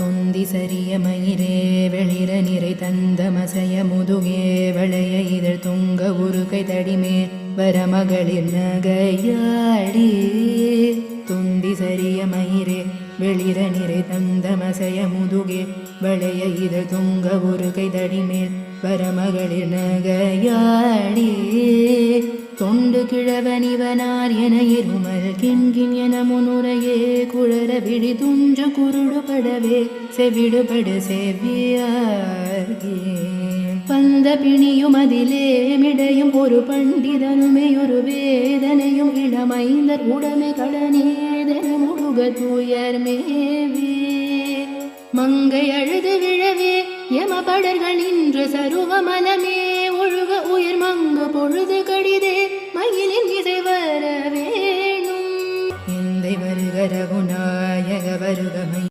தொந்தி சரிய மயிரே வெளிர நிறை தந்த மசைய முதுகே வளைய இதழ் துங்க உருகை தடிமே வரமகளிர் நகையாடி தொந்தி சரிய மயிரே வெளிர நிறை தந்த மசைய முதுகே வளைய இதழ் துங்க உருகை தடிமேல் வரமகளிர் நகையாடி தொண்டு கிழவனிவனார் என இருமல் கிண்கின் என முன்னுரையே குழற விழி துஞ்சு குருடுபடவே செவிடுபடு செவ்வியாகே பந்த பிணியும் அதிலே மிடையும் ஒரு பண்டிதனுமே ஒரு வேதனையும் இளமைந்தர் உடமை கடனேதன முடுக தூயர் மேவே மங்கை அழுது விழவே யமபடர்கள் நின்று சருவ மனமே ஒழுக உயிர் மங்கு பொழுது கடிதே மயிலின் இசை வர வேணும் எந்தை வருக ரகுநாயக வருகமை